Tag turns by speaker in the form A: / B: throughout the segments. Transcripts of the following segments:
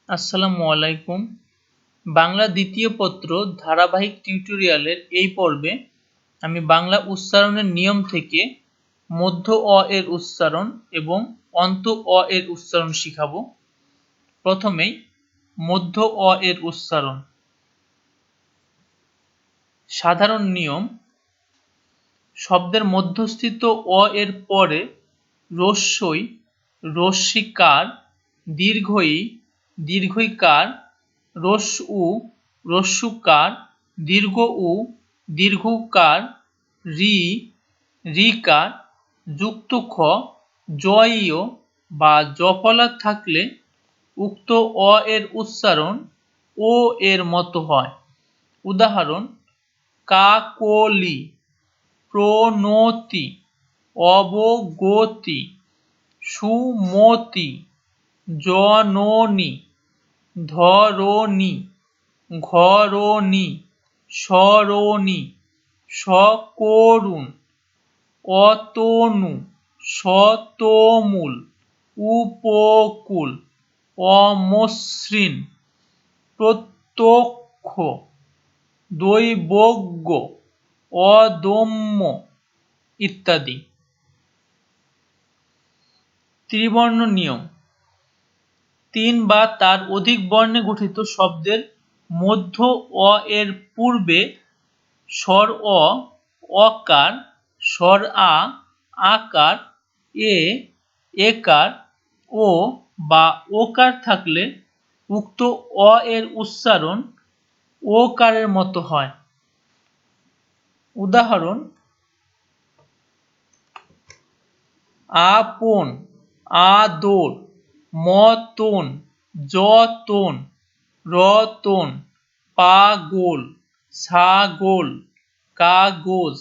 A: আসসালামু আলাইকুম। বাংলা দ্বিতীয় পত্র ধারাবাহিক টিউটোরিয়ালের এই পর্বে আমি বাংলা উচ্চারণের নিয়ম থেকে মধ্য অ এর উচ্চারণ এবং অন্ত অ এর উচ্চারণ শিখাবো। প্রথমেই মধ্য অ এর উচ্চারণ। সাধারণ নিয়ম: শব্দের মধ্যস্থিত অ এর পরে রস্বই, রস্যিকার, দীর্ঘ ই, দীর্ঘইকার, রস্যু, রস্যুকার, দীর্ঘ উ, দীর্ঘউকার, রি, ঋকার, যুক্ত খ, জ-ই-য় বা জফলা থাকলে উক্ত অ এর উচ্চারণ ও এর মতো হয়। উদাহরণ: কাকলি, প্রণতি, অবগতি, সুমতি, জননী, ধরণী, ঘরণী, সরণী, সকরুণ, অতনু, শতমূল, উপকূল, অমসৃণ, প্রত্যক্ষ, দৈবজ্ঞ, অদম্য ইত্যাদি। ত্রিবর্ণ নিয়ম: তিন বা তার অধিক বর্ণে গঠিত শব্দের মধ্য অ এর পূর্বে স্বর অ, অকার, স্বর আ, আকার, এ, একার, ও বা ওকার থাকলে উক্ত অ এর উচ্চারণ ওকারের মতো হয়। উদাহরণ: আপন, আদর, মতন, যতন, রতন, পাগল, ছাগল, কাগজ,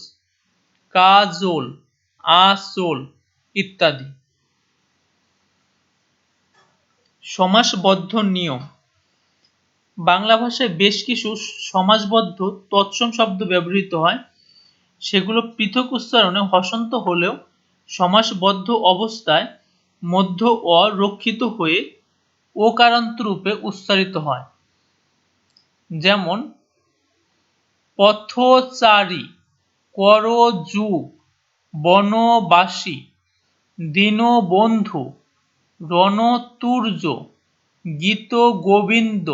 A: কাজল, আঁচল ইত্যাদি। সমাসবদ্ধ নিয়ম: বাংলা ভাষায় বেশ কিছু সমাসবদ্ধ তৎসম শব্দ ব্যবহৃত হয়। সেগুলো পৃথক উচ্চারণে হসন্ত হলেও সমাসবদ্ধ অবস্থায় মধ্য অ রক্ষিত হয়ে ওকারান্ত রূপে উচ্চারিত হয়। যেমন: পথচারী, করযুগ, বনবাসী, দীনবন্ধু, রণতুর্য, গীতগোবিন্দ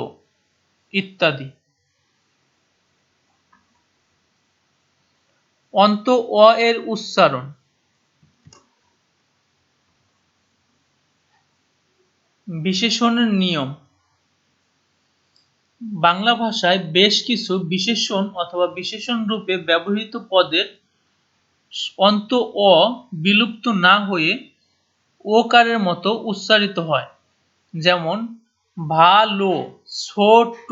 A: ইত্যাদি। অন্ত অ এর উচ্চারণ। বিশেষণের নিয়ম: বাংলা ভাষায় বেশ কিছু বিশেষণ অথবা বিশেষণ রূপে ব্যবহৃত পদের অন্ত অ বিলুপ্ত না হয়ে ওকারের মতো উচ্চারিত হয়। যেমন: ভালো, ছোট,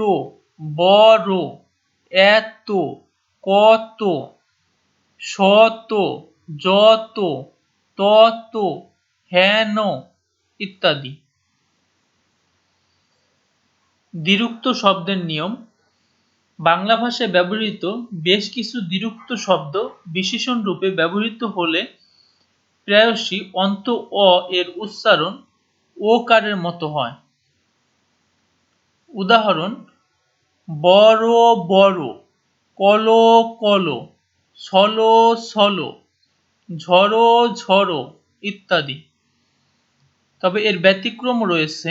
A: বড়, এত, কত, শত, যত, তত, হেন ইত্যাদি। দ্বিরুক্ত শব্দের নিয়ম: বাংলা ভাষায় ব্যবহৃত বেশ কিছু দ্বিরুক্ত শব্দ বিশেষণ রূপে ব্যবহৃত হলে প্রায়শই অন্ত অ এর উচ্চারণ ওকারের মতো হয়। উদাহরণ: বড় বড়, কল কল, ছল ছল, ঝড় ঝড় ইত্যাদি। তবে এর ব্যতিক্রম রয়েছে।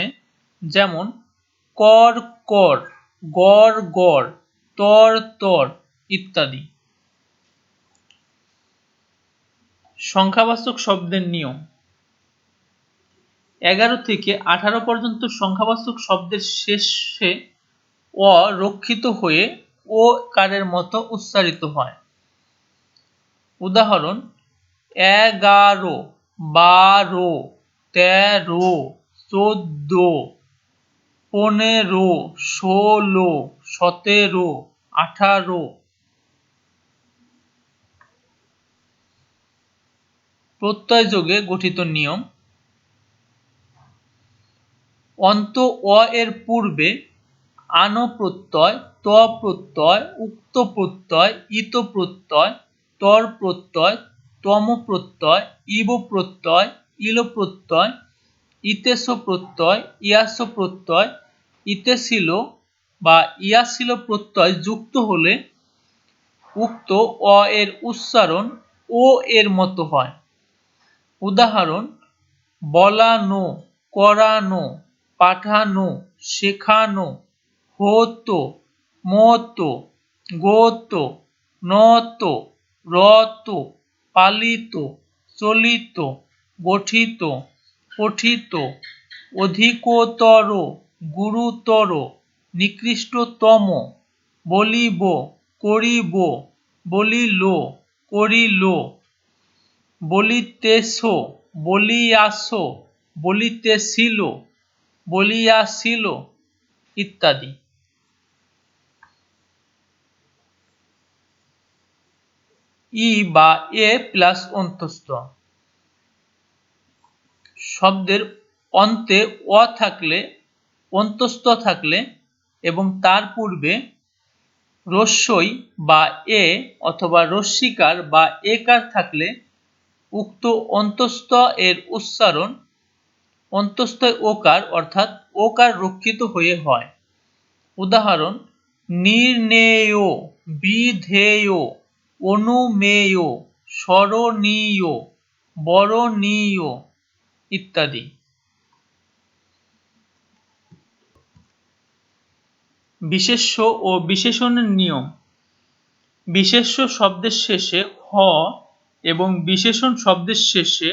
A: যেমন: কর কর, গড় গড়, তর তর ইত্যাদি। সংখ্যাবাচক শব্দের নিয়ম: 11 থেকে 18 পর্যন্ত সংখ্যাবাচক শব্দের শেষে অ রক্ষিত হয়ে ও কারের মতো উচ্চারিত হয়। উদাহরণ: 11, 12, 13, 14, 15, 16, 17, 18। প্রত্যয় যোগে গঠিত নিয়ম: অন্ত অ এর পূর্বে আন প্রত্যয়, ত প্রত্যয়, উক্ত প্রত্যয়, ইত প্রত্যয়, তর প্রত্যয়, তম প্রত্যয়, ইব প্রত্যয়, ইল প্রত্যয়, ইতেশ প্রত্যয়, ইয়াস প্রত্যয় ইতে ছিল বা ইয়া ছিল প্রত্যয় যুক্ত হলে উক্ত অ এর উচ্চারণ ও এর মতো হয়। উদাহরণ: বলানো, করানো, পাঠানো, শেখানো, হতো, মতো, গতো, নত, রত, পালিত, চলিত, গঠিত, পঠিত, অধিকতর, গুরুতর, নিকৃষ্টতম, বলিব, করিব, বলিল, করিল, বলিতেছ, বলিয়াছ, বলিতেছিল, বলিয়াছিল ইত্যাদি। ই বা এ প্লাস অন্তস্থ। শব্দের অন্তে অ থাকলে, অন্তস্থ থাকলে এবং তার পূর্বে রস্বই বা এ অথবা রস্বীকার বা একার থাকলে উক্ত অন্তস্থ এর উচ্চারণ অন্তস্থ ওকার অর্থাৎ ওকার রক্ষিত হয়ে হয়। উদাহরণ: নির্ণেয়, বিধেয়, অনুমেয়, স্মরণীয়, বরণীয় ইত্যাদি। বিশেষ্য ও বিশেষণের নিয়ম। বিশেষ্য শব্দের শেষে হ এবং বিশেষণ শব্দের শেষে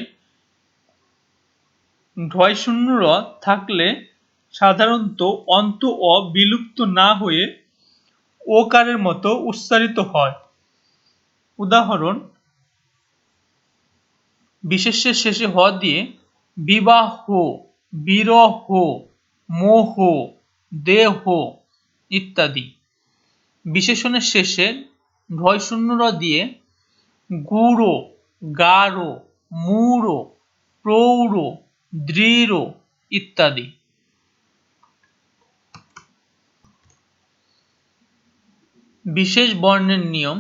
A: ঢ থাকলে সাধারণত অন্ত অ বিলুপ্ত না হয়ে ওকারের মতো উচ্চারিত হয়। উদাহরণ: বিশেষ্যের শেষে হ দিয়ে বিবাহ, বিরহ, মোহ, দেহ ইত্যাদি। বিশেষণের শেষে ঢ দিয়ে গুড়ো, গাঢ়, মূঢ়, প্রৌঢ়, দৃঢ় ইত্যাদি। বিশেষ বর্ণের নিয়ম।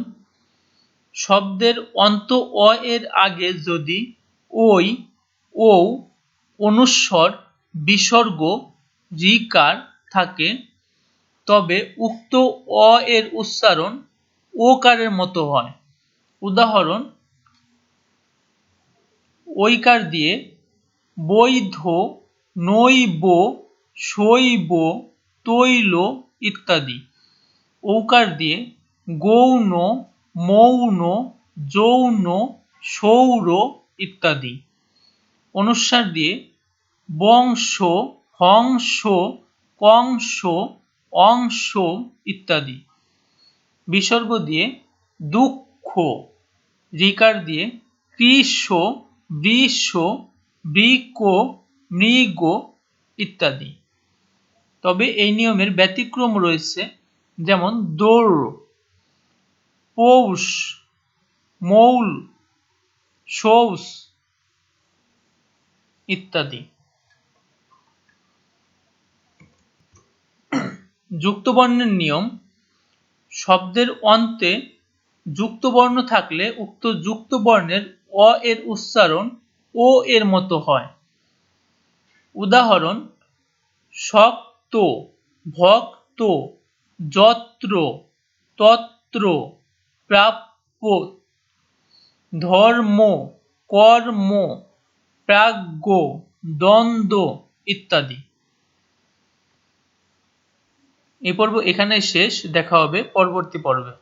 A: শব্দের অন্ত অ এর আগে যদি ওই, ও, অনুস্বর, বিসর্গ, ঋকার থাকে তবে উক্ত অ এর উচ্চারণ ওকারের মতো হয়। উদাহরণ: ঐকার দিয়ে বৈধ, নৈব, শৈব, তৈল ইত্যাদি। ঔকার দিয়ে গৌণ, মৌন, যৌন, সৌর ইত্যাদি। অনুস্বার দিয়ে বংশ, হংস, কংস, অংশ ইত্যাদি। বিসর্গ দিয়ে দুঃখ, ঋকার দিয়ে কৃষ, বৃষ, বৃক, মৃগ ইত্যাদি। তবে এই নিয়মের ব্যতিক্রম রয়েছে, যেমন দৌড়, পৌষ, মৌল, সৌস ইত্যাদি। যুক্তবর্ণের নিয়ম। শব্দের অন্তে যুক্তবর্ণ থাকলে উক্ত যুক্তবর্ণের অ এর উচ্চারণ ও এর মতো হয়। উদাহরণ: শক্ত, ভক্ত, যত্র, তত্র, প্রাপ্য, ধর্ম, কর্ম, প্রাজ্ঞ, দ্বন্দ্ব ইত্যাদি। এই পর্ব এখানে শেষ। দেখা হবে পরবর্তী পর্বে।